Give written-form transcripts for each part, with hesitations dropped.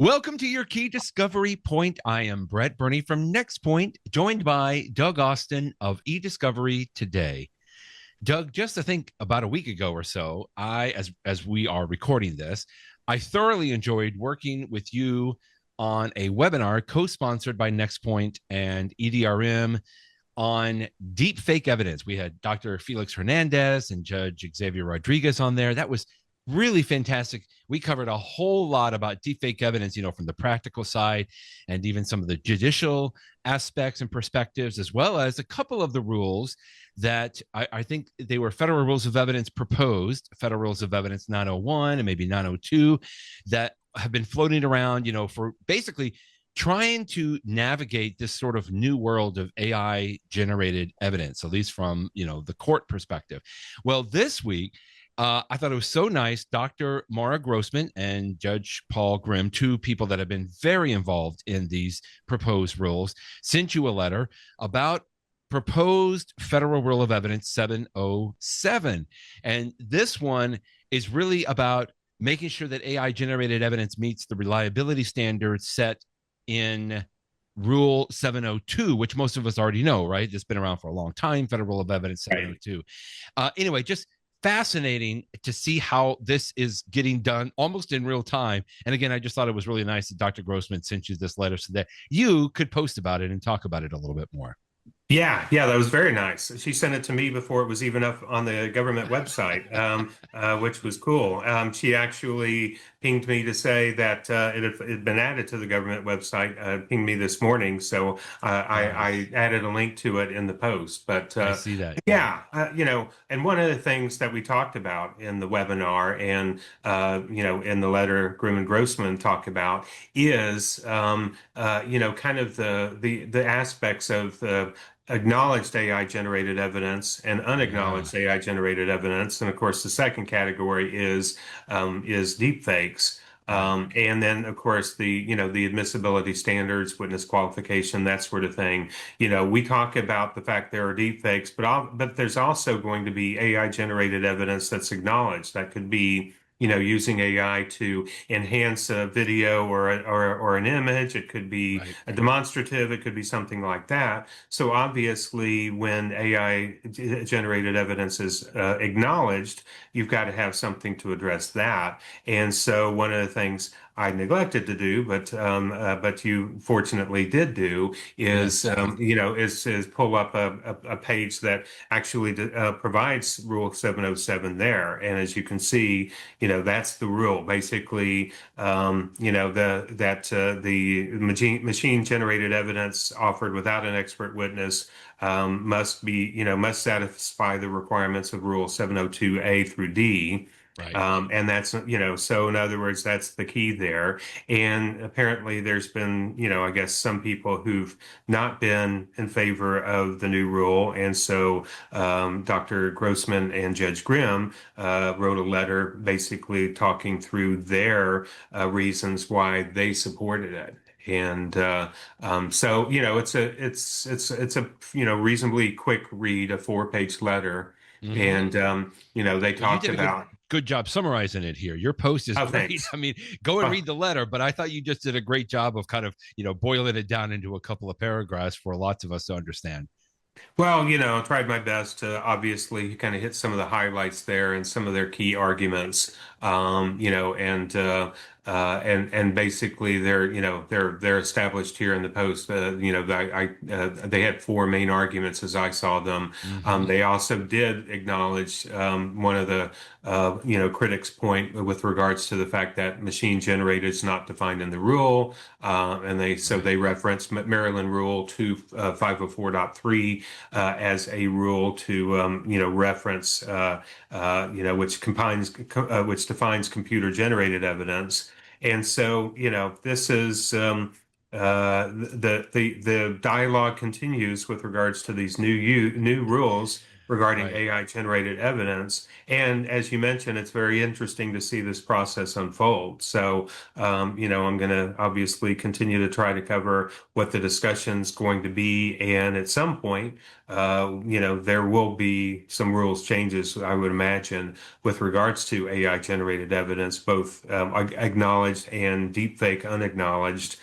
Welcome to your key discovery point. I am Brett Burney from Nextpoint, joined by Doug Austin of eDiscovery today. Doug, just to think about a week ago or so, as we are recording this, I thoroughly enjoyed working with you on a webinar co-sponsored by Nextpoint and EDRM on deepfake evidence. We had Dr. Felix Hernandez and Judge Xavier Rodriguez on there. That was really fantastic. We covered a whole lot about deepfake evidence, from the practical side and even some of the judicial aspects and perspectives, as well as a couple of the rules that I think they were federal rules of evidence proposed, federal rules of evidence 901 and maybe 902, that have been floating around, for basically trying to navigate this sort of new world of AI generated evidence, at least from, the court perspective. Well, this week, I thought it was so nice. Dr. Maura Grossman and Judge Paul Grimm, two people that have been very involved in these proposed rules, sent you a letter about proposed federal rule of evidence 707. And this one is really about making sure that AI generated evidence meets the reliability standards set in Rule 702, which most of us already know, right? It's been around for a long time, Federal Rule of Evidence 702. Anyway, just fascinating to see how this is getting done almost in real time. And again, I just thought it was really nice that Dr. Grossman sent you this letter so that you could post about it and talk about it a little bit more. Yeah, that was very nice. She sent it to me before it was even up on the government website, which was cool. She actually pinged me to say that it had been added to the government website, pinged me this morning. So I added a link to it in the post. But I see that. And one of the things that we talked about in the webinar and, in the letter Grimm and Grossman talk about is, kind of the aspects of the acknowledged AI-generated evidence and unacknowledged AI-generated evidence, and of course, the second category is deepfakes. And then, of course, the admissibility standards, witness qualification, that sort of thing. We talk about the fact there are deepfakes, but there's also going to be AI-generated evidence that's acknowledged. That could be using AI to enhance a video or an image. It could be a demonstrative. It could be something like that. So obviously, when AI generated evidence is acknowledged, you've got to have something to address that. And so one of the things I neglected to do, but you fortunately did do, is is pull up a page that actually provides Rule 707 there. And as you can see, that's the rule. Basically, the machine generated evidence offered without an expert witness must satisfy the requirements of Rule 702A through D. Right. And that's, so in other words, that's the key there. And apparently there's been, I guess some people who've not been in favor of the new rule. And so Dr. Grossman and Judge Grimm wrote a letter basically talking through their reasons why they supported it. And so, it's a reasonly quick read, a 4-page letter. Mm-hmm. And, they talked about. Good job summarizing it here. Your post is great. Thanks. I mean, go and read the letter, but I thought you just did a great job of kind of, boiling it down into a couple of paragraphs for lots of us to understand. Well, I tried my best to obviously kind of hit some of the highlights there and some of their key arguments. And basically they're established here in the post. They had 4 main arguments as I saw them. Mm-hmm. They also did acknowledge one of the critics' point with regards to the fact that machine generated is not defined in the rule, and they referenced Maryland Rule 504.3 as a rule to reference which defines computer generated evidence. And so, this is the dialogue continues with regards to these new rules. regarding Right. AI generated evidence. And as you mentioned, it's very interesting to see this process unfold. So, I'm going to obviously continue to try to cover what the discussion's going to be. And at some point, there will be some rules changes, I would imagine, with regards to AI generated evidence, both acknowledged and deepfake unacknowledged.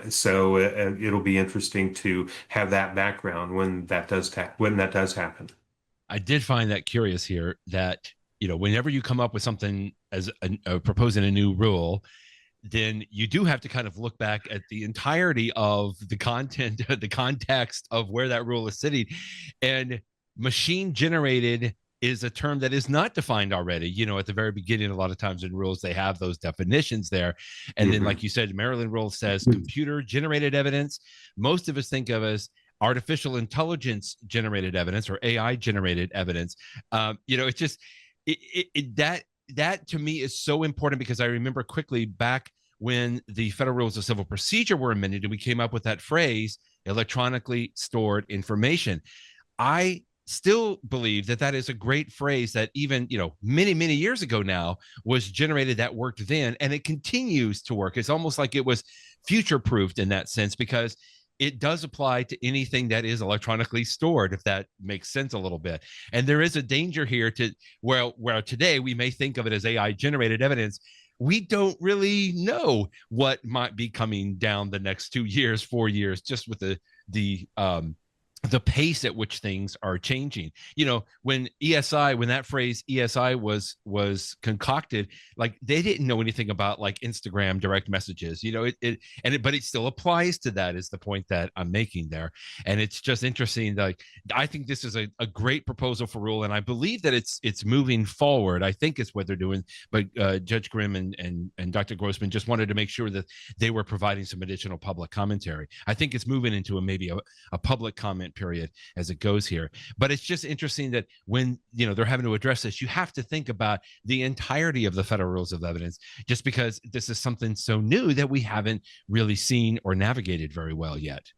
So it'll be interesting to have that background when that does happen. I did find that curious here that, whenever you come up with something as proposing a new rule, then you do have to kind of look back at the entirety of the content, the context of where that rule is sitting. And machine generated is a term that is not defined already. At the very beginning, a lot of times in rules, they have those definitions there. And then, like Mhm. you said, Maryland rule says computer generated evidence. Most of us think of as artificial intelligence generated evidence or AI generated evidence. It's just that to me is so important because I remember quickly back when the federal rules of civil procedure were amended and we came up with that phrase, electronically stored information. I still believe that that is a great phrase that even, many, many years ago now was generated, that worked then, and it continues to work. It's almost like it was future proofed in that sense because it does apply to anything that is electronically stored, if that makes sense a little bit. And there is a danger here to where today we may think of it as AI generated evidence. We don't really know what might be coming down the next 2 years, 4 years, just with the pace at which things are changing. When that phrase ESI was concocted, like they didn't know anything about like Instagram direct messages. But it still applies to that is the point that I'm making there. And it's just interesting. Like I think this is a great proposal for rule, and I believe that it's moving forward. I think it's what they're doing. But Judge Grimm and Dr. Grossman just wanted to make sure that they were providing some additional public commentary. I think it's moving into maybe a public comment period as it goes here. But it's just interesting that when they're having to address this, you have to think about the entirety of the federal rules of evidence, just because this is something so new that we haven't really seen or navigated very well yet.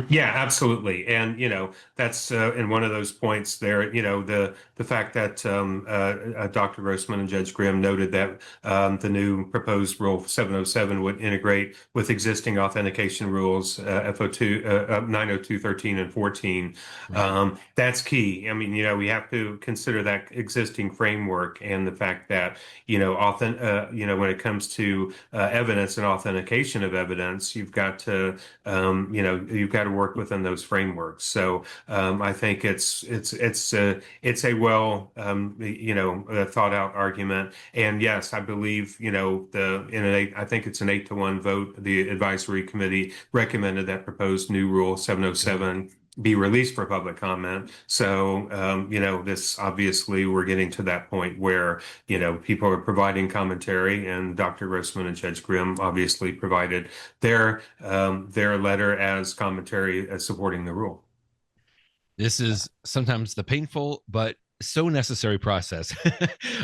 Yeah, absolutely. And, that's in one of those points there, the fact that Dr. Grossman and Judge Grimm noted that the new proposed Rule 707 would integrate with existing authentication rules, FO2, 902, 13, and 14. Right. That's key. I mean, we have to consider that existing framework and the fact that, when it comes to evidence and authentication of evidence, you've got to work within those frameworks. So I think it's a well thought out argument. And yes, I believe I think it's an 8-1 vote. The advisory committee recommended that proposed new rule 707 be released for public comment. So, this obviously we're getting to that point where, people are providing commentary, and Dr. Grossman and Judge Grimm obviously provided their letter as commentary as supporting the rule. This is sometimes the painful but so necessary process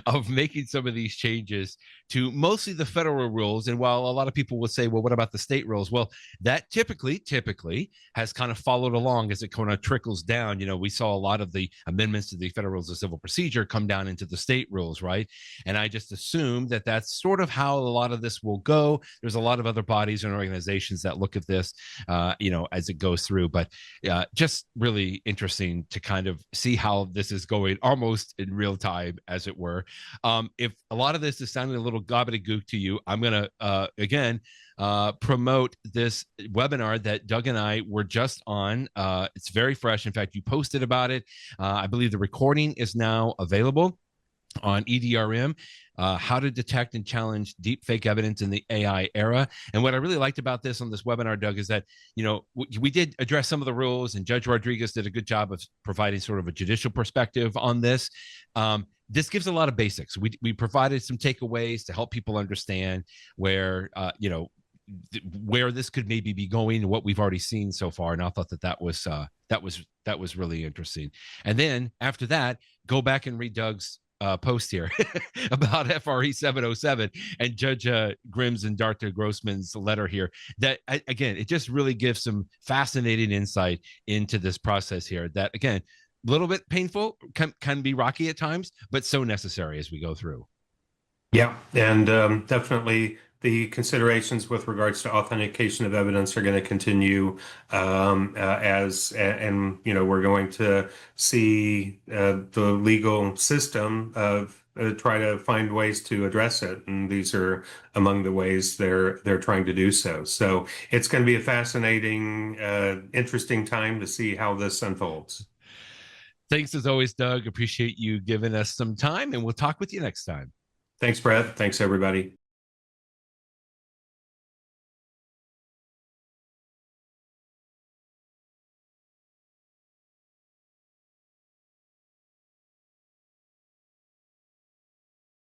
of making some of these changes to mostly the federal rules. And while a lot of people will say, well, what about the state rules? Well, that typically has kind of followed along as it kind of trickles down. We saw a lot of the amendments to the federal rules of civil procedure come down into the state rules, right? And I just assume that that's sort of how a lot of this will go. There's a lot of other bodies and organizations that look at this, as it goes through. But just really interesting to kind of see how this is going almost in real time, as it were. If a lot of this is sounding a little gobbledygook to you, I'm going to, again, promote this webinar that Doug and I were just on. It's very fresh. In fact, you posted about it. I believe the recording is now available on EDRM, how to detect and challenge deepfake evidence in the AI era. And what I really liked about this on this webinar, Doug, is that, we did address some of the rules, and Judge Rodriguez did a good job of providing sort of a judicial perspective on this. This gives a lot of basics. We provided some takeaways to help people understand where, where this could maybe be going and what we've already seen so far. And I thought that was really interesting. And then after that, go back and read Doug's post here about FRE 707 and Judge Grimm's and Dr. Grossman's letter here. That again, it just really gives some fascinating insight into this process here. That again, little bit painful, can be rocky at times, but so necessary as we go through. Yeah, and definitely the considerations with regards to authentication of evidence are going to continue and we're going to see the legal system of try to find ways to address it, and these are among the ways they're trying to do so. So it's going to be a fascinating, interesting time to see how this unfolds. Thanks as always, Doug. Appreciate you giving us some time, and we'll talk with you next time. Thanks, Brett. Thanks, everybody.